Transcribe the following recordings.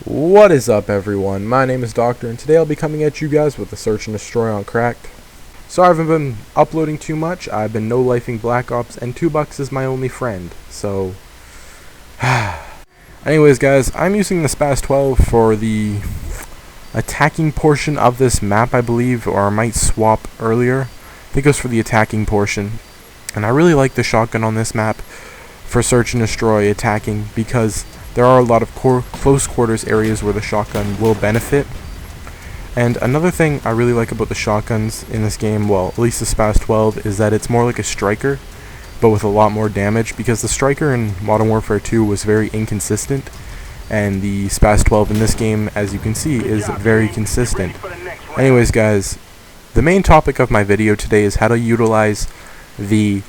What is up, everyone? My name is Doctor, and today I'll be coming at you guys with the Search and Destroy on Cracked. So I haven't been uploading too much. I've been no-lifing Black Ops, and $2 is my only friend. So, anyways, guys, I'm using the SPAS 12 for the attacking portion of this map, I believe, or I might swap earlier. I think it was for the attacking portion, and I really like the shotgun on this map for Search and Destroy attacking because there are a lot of close quarters areas where the shotgun will benefit. And another thing I really like about the shotguns in this game, well, at least the SPAS 12, is that it's more like a striker, but with a lot more damage, because the striker in Modern Warfare 2 was very inconsistent, and the SPAS 12 in this game, as you can see, is very consistent. Anyways, guys, the main topic of my video today is how to utilize the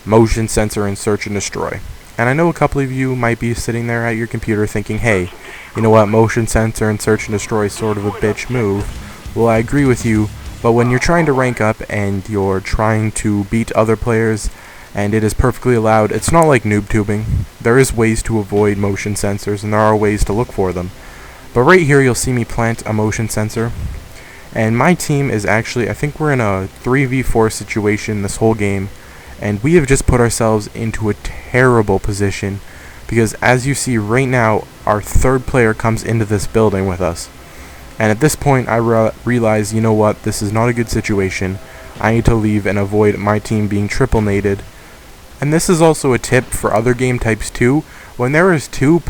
motion sensor in Search and Destroy. And I know a couple of you might be sitting there at your computer thinking, hey, you know what, motion sensor and Search and Destroy is sort of a bitch move. Well, I agree with you, but when you're trying to rank up and you're trying to beat other players, and it is perfectly allowed, it's not like noob tubing. There is ways to avoid motion sensors, and there are ways to look for them. But right here, you'll see me plant a motion sensor. And my team is actually, I think we're in a 3v4 situation this whole game. And we have just put ourselves into a terrible position because, as you see right now, our third player comes into this building with us. And at this point, I realize, you know what, this is not a good situation. I need to leave and avoid my team being triple naded. And this is also a tip for other game types too. When there is 2+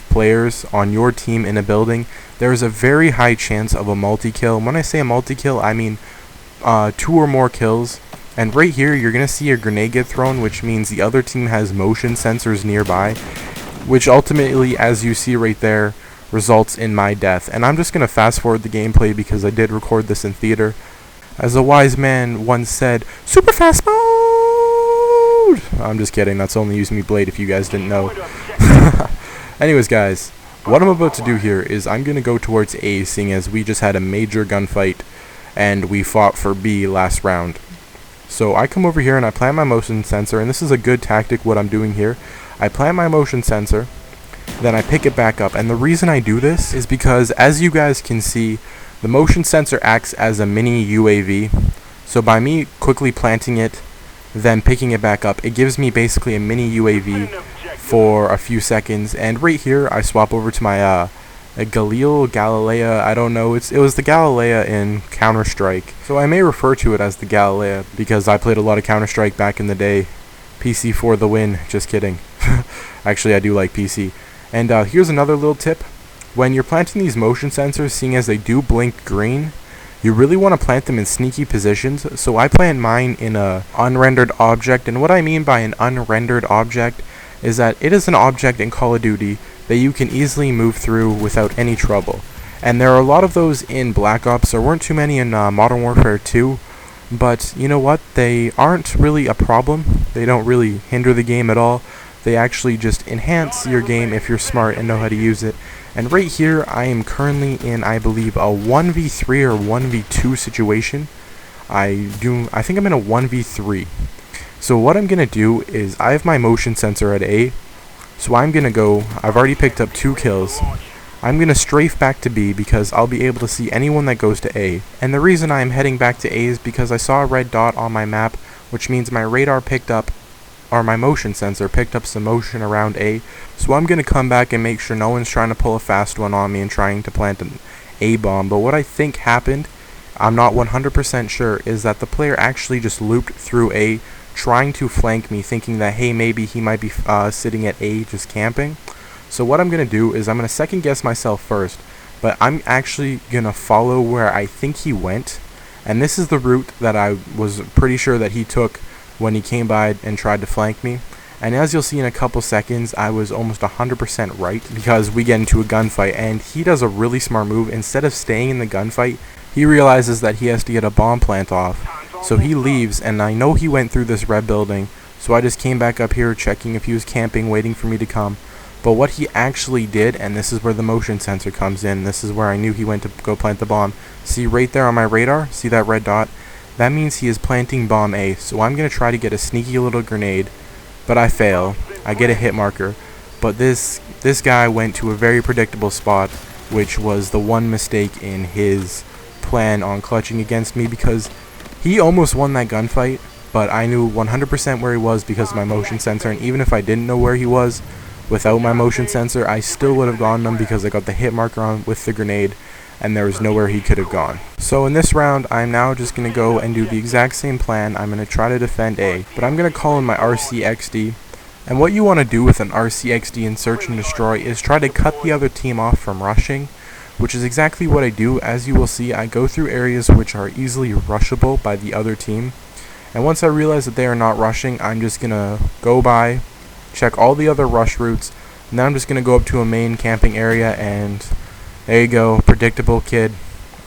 players on your team in a building, there is a very high chance of a multi-kill. When I say a multi-kill, I mean 2 or more kills. And right here, you're going to see a grenade get thrown, which means the other team has motion sensors nearby, which ultimately, as you see right there, results in my death. And I'm just going to fast forward the gameplay because I did record this in theater. As a wise man once said, super fast mode! I'm just kidding, that's only Use Me Blade if you guys didn't know. Anyways, guys, what I'm about to do here is I'm going to go towards A, seeing as we just had a major gunfight and we fought for B last round. So I come over here and I plant my motion sensor, and this is a good tactic what I'm doing here. I plant my motion sensor, then I pick it back up, and the reason I do this is because, as you guys can see, the motion sensor acts as a mini UAV. So by me quickly planting it, then picking it back up, it gives me basically a mini UAV for a few seconds. And right here I swap over to my Galilea, I don't know, it was the Galilea in Counter-Strike. So I may refer to it as the Galilea because I played a lot of Counter-Strike back in the day. PC for the win, just kidding. Actually, I do like PC. And here's another little tip. When you're planting these motion sensors, seeing as they do blink green, you really want to plant them in sneaky positions. So I plant mine in a unrendered object, and what I mean by an unrendered object is that it is an object in Call of Duty that you can easily move through without any trouble. And there are a lot of those in Black Ops. There weren't too many in Modern Warfare 2, but you know what? They aren't really a problem. They don't really hinder the game at all. They actually just enhance your game if you're smart and know how to use it. And right here, I am currently in, I believe, a 1v3 or 1v2 situation. I think I'm in a 1v3. So what I'm going to do is I have my motion sensor at A. So I'm going to go, I've already picked up 2 kills. I'm going to strafe back to B because I'll be able to see anyone that goes to A. And the reason I'm heading back to A is because I saw a red dot on my map, which means my radar picked up, or my motion sensor picked up some motion around A. So I'm going to come back and make sure no one's trying to pull a fast one on me and trying to plant an A bomb. But what I think happened, I'm not 100% sure, is that the player actually just looped through A, trying to flank me, thinking that, hey, maybe he might be sitting at A just camping. So what I'm going to do is I'm going to second guess myself first, but I'm actually going to follow where I think he went, and this is the route that I was pretty sure that he took when he came by and tried to flank me. And as you'll see in a couple seconds, I was almost 100% right because we get into a gunfight, and he does a really smart move. Instead of staying in the gunfight, he realizes that he has to get a bomb plant off. So he leaves, and I know he went through this red building, so I just came back up here checking if he was camping, waiting for me to come. But what he actually did, and this is where the motion sensor comes in, this is where I knew he went to go plant the bomb. See right there on my radar, see that red dot? That means he is planting bomb A, so I'm going to try to get a sneaky little grenade, but I fail. I get a hit marker, but this guy went to a very predictable spot, which was the one mistake in his plan on clutching against me, because he almost won that gunfight, but I knew 100% where he was because of my motion sensor, and even if I didn't know where he was without my motion sensor, I still would have gotten him because I got the hit marker on with the grenade, and there was nowhere he could have gone. So in this round, I'm now just going to go and do the exact same plan. I'm going to try to defend A, but I'm going to call in my RCXD. And what you want to do with an RCXD in Search and Destroy is try to cut the other team off from rushing, which is exactly what I do. As you will see, I go through areas which are easily rushable by the other team. And once I realize that they are not rushing, I'm just going to go by, check all the other rush routes, and then I'm just going to go up to a main camping area, and there you go, predictable kid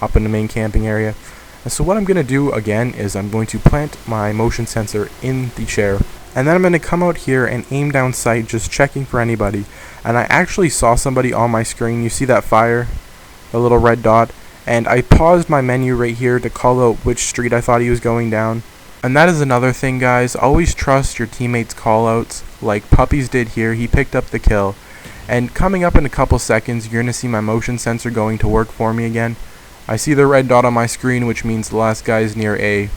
up in the main camping area. And so what I'm going to do again is I'm going to plant my motion sensor in the chair, and then I'm going to come out here and aim down sight, just checking for anybody. And I actually saw somebody on my screen. You see that fire, the little red dot, and I paused my menu right here to call out which street I thought he was going down. And that is another thing, guys, always trust your teammates' callouts, like Puppies did here. He picked up the kill. And coming up in a couple seconds, you're going to see my motion sensor going to work for me again. I see the red dot on my screen, which means the last guy is near A.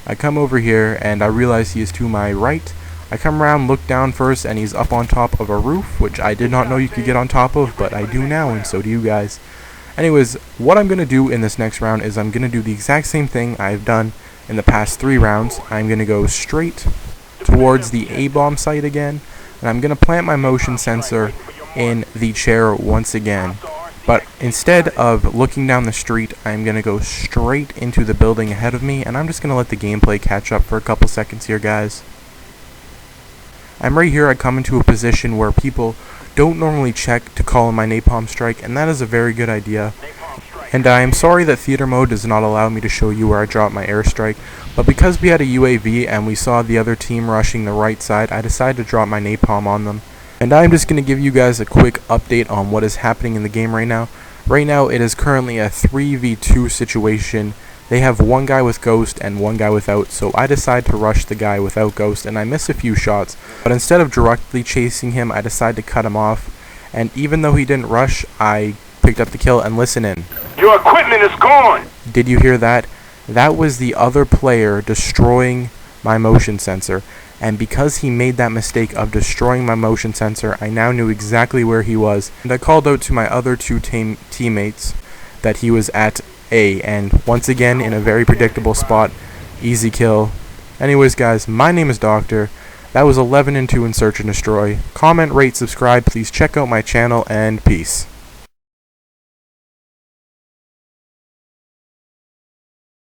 I come over here, and I realize he is to my right. I come around, look down first, and he's up on top of a roof, which I did not know you could get on top of, but I do now, and so do you guys. Anyways, what I'm going to do in this next round is I'm going to do the exact same thing I've done in the past 3 rounds. I'm going to go straight towards the A-bomb site again, and I'm going to plant my motion sensor in the chair once again. But instead of looking down the street, I'm going to go straight into the building ahead of me, and I'm just going to let the gameplay catch up for a couple seconds here, guys. I'm right here. I come into a position where people don't normally check to call in my napalm strike, and that is a very good idea. And I am sorry that theater mode does not allow me to show you where I dropped my airstrike, but because we had a UAV and we saw the other team rushing the right side, I decided to drop my napalm on them. And I'm just going to give you guys a quick update on what is happening in the game right now. Right now it is currently a 3v2 situation. They have one guy with Ghost and one guy without, so I decide to rush the guy without Ghost, and I miss a few shots. But instead of directly chasing him, I decide to cut him off. And even though he didn't rush, I picked up the kill. And listen in. Your equipment is gone! Did you hear that? That was the other player destroying my motion sensor. And because he made that mistake of destroying my motion sensor, I now knew exactly where he was. And I called out to my other 2 teammates that he was at A. And once again, in a very predictable spot, easy kill. Anyways, guys, my name is Doctor. That was 11 and 2 in Search and Destroy. Comment, rate, subscribe. Please check out my channel, and peace.